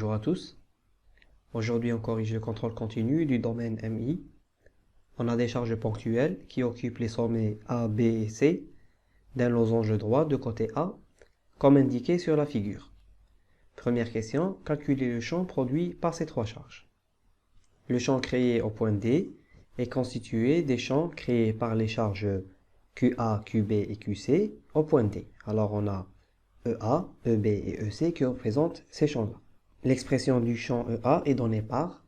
Bonjour à tous. Aujourd'hui, on corrige le contrôle continu du domaine MI. On a des charges ponctuelles qui occupent les sommets A, B et C d'un losange droit de côté A, comme indiqué sur la figure. Première question, calculer le champ produit par ces trois charges. Le champ créé au point D est constitué des champs créés par les charges QA, QB et QC au point D. Alors on a EA, EB et EC qui représentent ces champs-là. L'expression du champ EA est donnée par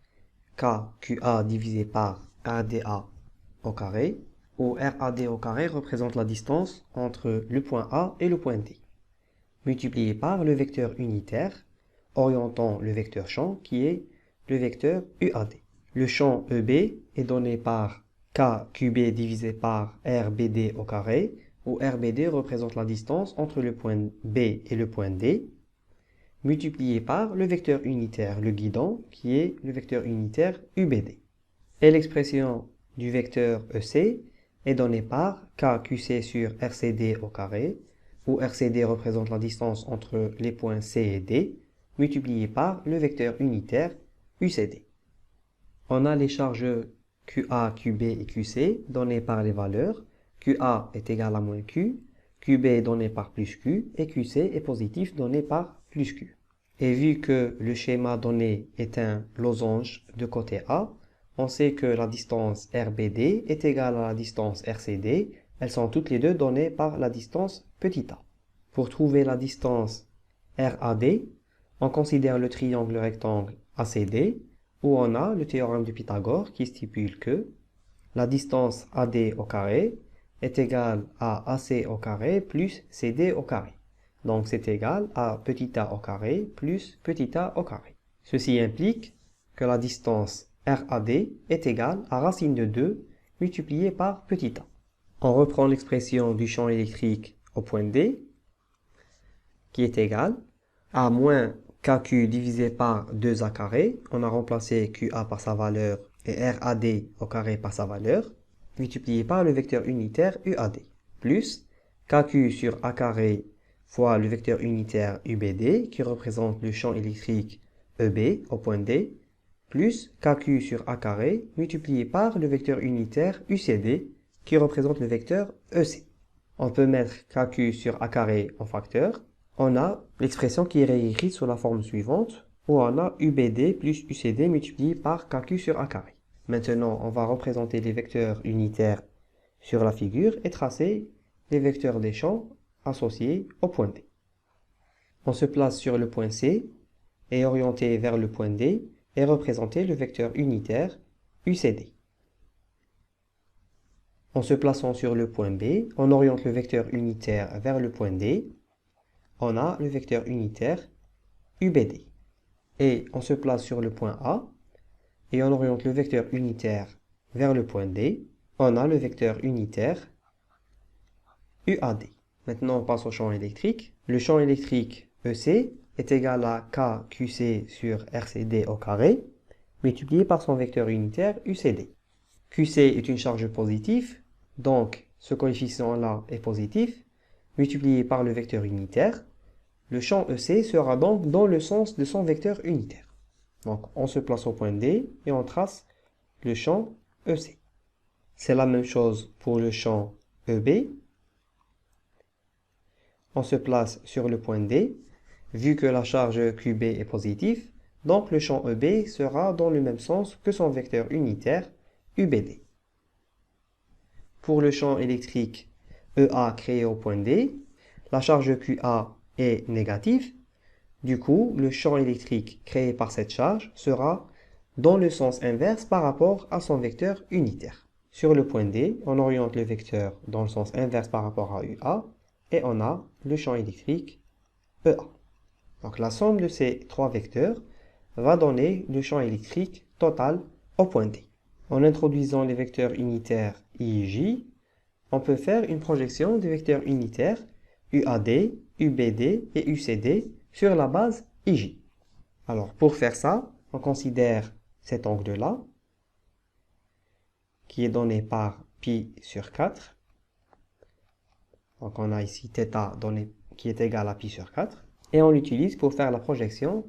KQA divisé par RDA au carré, où RAD au carré représente la distance entre le point A et le point D, multiplié par le vecteur unitaire orientant le vecteur champ qui est le vecteur UAD. Le champ EB est donné par KQB divisé par RBD au carré, où RBD représente la distance entre le point B et le point D, multiplié par le vecteur unitaire, le guidant, qui est le vecteur unitaire UBD. Et l'expression du vecteur EC est donnée par KQC sur RCD au carré, où RCD représente la distance entre les points C et D, multiplié par le vecteur unitaire UCD. On a les charges QA, QB et QC données par les valeurs. QA est égal à moins Q, QB est donné par plus Q, et QC est positif donné par plus Q. Et vu que le schéma donné est un losange de côté A, on sait que la distance RBD est égale à la distance RCD. Elles sont toutes les deux données par la distance petit a. Pour trouver la distance RAD, on considère le triangle rectangle ACD, où on a le théorème de Pythagore qui stipule que la distance AD au carré est égale à AC au carré plus CD au carré. Donc c'est égal à petit a au carré plus petit a au carré. Ceci implique que la distance RAD est égale à racine de 2 multiplié par petit a. On reprend l'expression du champ électrique au point D, qui est égale à moins KQ divisé par 2A carré. On a remplacé QA par sa valeur et RAD au carré par sa valeur, multiplié par le vecteur unitaire UAD, plus KQ sur A carré fois le vecteur unitaire UBD, qui représente le champ électrique EB au point D, plus KQ sur A carré, multiplié par le vecteur unitaire UCD, qui représente le vecteur EC. On peut mettre KQ sur A carré en facteur. On a l'expression qui est réécrite sous la forme suivante, où on a UBD plus UCD multiplié par KQ sur A carré. Maintenant, on va représenter les vecteurs unitaires sur la figure et tracer les vecteurs des champs associés au point D. On se place sur le point C et orienté vers le point D et représenter le vecteur unitaire UCD. En se plaçant sur le point B, on oriente le vecteur unitaire vers le point D. On a le vecteur unitaire UBD. Et on se place sur le point A et on oriente le vecteur unitaire vers le point D. On a le vecteur unitaire UAD. Maintenant, on passe au champ électrique. Le champ électrique EC est égal à KQC sur RCD au carré, multiplié par son vecteur unitaire UCD. QC est une charge positive, donc ce coefficient-là est positif, multiplié par le vecteur unitaire. Le champ EC sera donc dans le sens de son vecteur unitaire. Donc on se place au point D et on trace le champ EC. C'est la même chose pour le champ EB. On se place sur le point D, vu que la charge QB est positive, donc le champ EB sera dans le même sens que son vecteur unitaire UBD. Pour le champ électrique EA créé au point D, la charge QA est négative. Du coup, le champ électrique créé par cette charge sera dans le sens inverse par rapport à son vecteur unitaire. Sur le point D, on oriente le vecteur dans le sens inverse par rapport à UA et on a le champ électrique EA. Donc la somme de ces trois vecteurs va donner le champ électrique total au point D. En introduisant les vecteurs unitaires I et J, on peut faire une projection des vecteurs unitaires UAD, UBD et UCD sur la base IJ. Alors pour faire ça, on considère cet angle-là, qui est donné par pi sur 4. Donc on a ici θ qui est égal à pi sur 4. Et on l'utilise pour faire la projection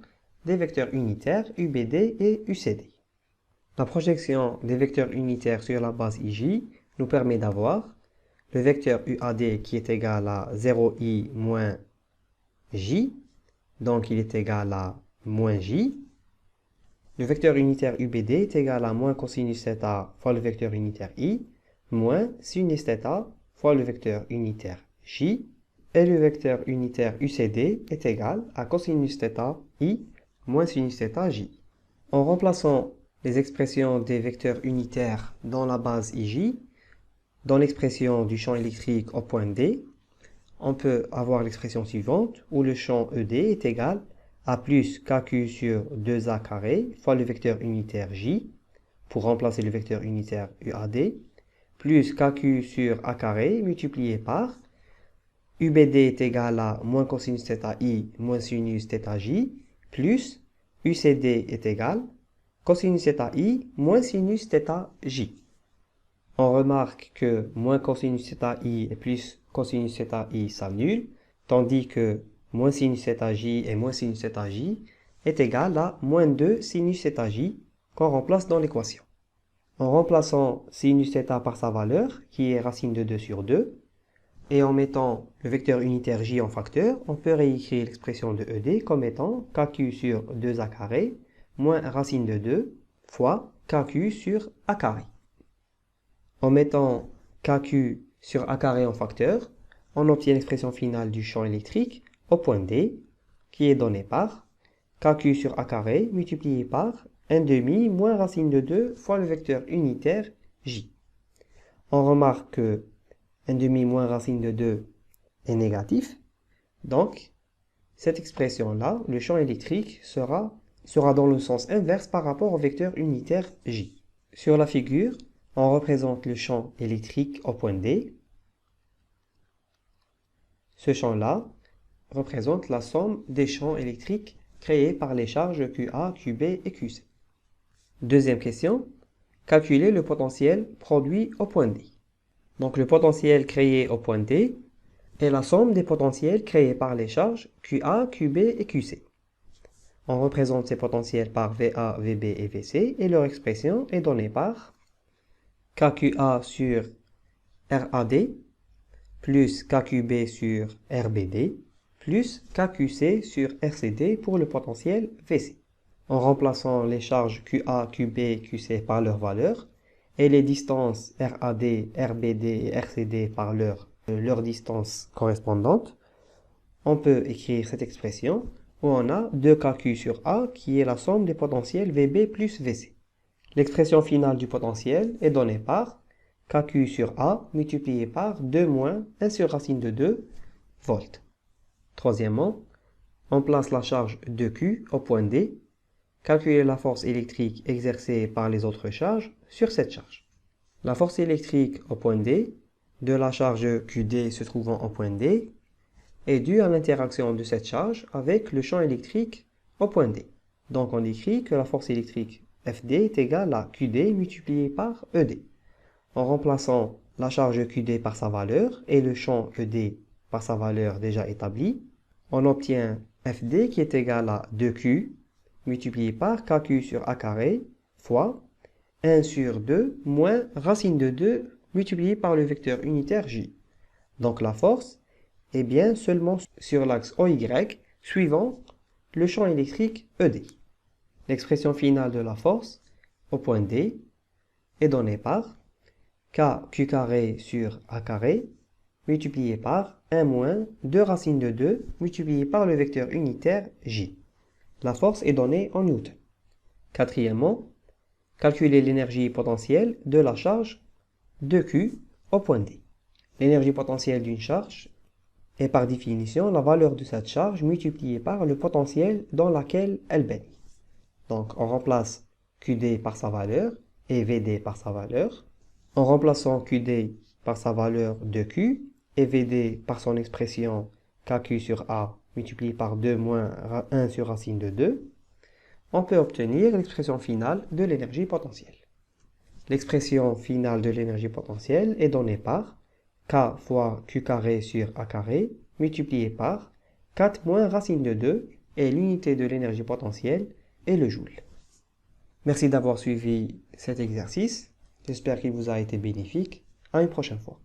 des vecteurs unitaires UBD et UCD. La projection des vecteurs unitaires sur la base IJ nous permet d'avoir le vecteur UAD qui est égal à 0i moins J, donc il est égal à moins J. Le vecteur unitaire UBD est égal à moins cosinus θ fois le vecteur unitaire I, moins sinus θ fois le vecteur unitaire J, et le vecteur unitaire UCD est égal à cosinus θ I moins sinus θ J. En remplaçant les expressions des vecteurs unitaires dans la base IJ, dans l'expression du champ électrique au point D, on peut avoir l'expression suivante où le champ ED est égal à plus KQ sur 2A carré fois le vecteur unitaire J, pour remplacer le vecteur unitaire UAD, plus KQ sur A carré multiplié par UBD est égal à moins cosinus θI moins sinus θJ, plus UCD est égal cosinus θI moins sinus θJ. On remarque que moins cosinus θI et plus cosinus θI s'annulent, tandis que moins sinus θJ et moins sinus θJ est égal à moins 2 sinus θJ qu'on remplace dans l'équation. En remplaçant sinus θ par sa valeur, qui est racine de 2 sur 2, et en mettant le vecteur unitaire J en facteur, on peut réécrire l'expression de ED comme étant KQ sur 2A carré moins racine de 2 fois KQ sur A carré. En mettant KQ sur A carré en facteur, on obtient l'expression finale du champ électrique au point D, qui est donnée par KQ sur A carré multiplié par 1 demi moins racine de 2 fois le vecteur unitaire J. On remarque que 1 demi moins racine de 2 est négatif, donc cette expression-là, le champ électrique, sera dans le sens inverse par rapport au vecteur unitaire J. Sur la figure, on représente le champ électrique au point D. Ce champ-là représente la somme des champs électriques créés par les charges QA, QB et QC. Deuxième question, calculer le potentiel produit au point D. Donc le potentiel créé au point D est la somme des potentiels créés par les charges QA, QB et QC. On représente ces potentiels par VA, VB et VC et leur expression est donnée par KQA sur RAD plus KQB sur RBD plus KQC sur RCD pour le potentiel VC. En remplaçant les charges QA, QB, QC par leurs valeurs et les distances RAD, RBD et RCD par leur distance correspondante, on peut écrire cette expression où on a 2KQ sur A qui est la somme des potentiels VB plus VC. L'expression finale du potentiel est donnée par KQ sur A multiplié par 2 moins 1 sur racine de 2 volts. Troisièmement, on place la charge 2Q au point D. Calculer la force électrique exercée par les autres charges sur cette charge. La force électrique au point D de la charge QD se trouvant au point D est due à l'interaction de cette charge avec le champ électrique au point D. Donc on écrit que la force électrique FD est égale à QD multiplié par ED. En remplaçant la charge QD par sa valeur et le champ ED par sa valeur déjà établie, on obtient FD qui est égal à 2Q multiplié par KQ sur A carré fois 1 sur 2 moins racine de 2 multiplié par le vecteur unitaire J. Donc la force est bien seulement sur l'axe OY suivant le champ électrique ED. L'expression finale de la force au point D est donnée par KQ carré sur A carré multiplié par 1 moins 2 racine de 2 multiplié par le vecteur unitaire J. La force est donnée en newton. Quatrièmement, calculer l'énergie potentielle de la charge 2Q au point D. L'énergie potentielle d'une charge est par définition la valeur de cette charge multipliée par le potentiel dans laquelle elle baigne. Donc on remplace QD par sa valeur et VD par sa valeur. En remplaçant QD par sa valeur 2Q et VD par son expression KQ sur A multiplié par 2 moins 1 sur racine de 2, on peut obtenir l'expression finale de l'énergie potentielle. L'expression finale de l'énergie potentielle est donnée par K fois Q carré sur A carré multiplié par 4 moins racine de 2 et l'unité de l'énergie potentielle est le joule. Merci d'avoir suivi cet exercice. J'espère qu'il vous a été bénéfique. À une prochaine fois.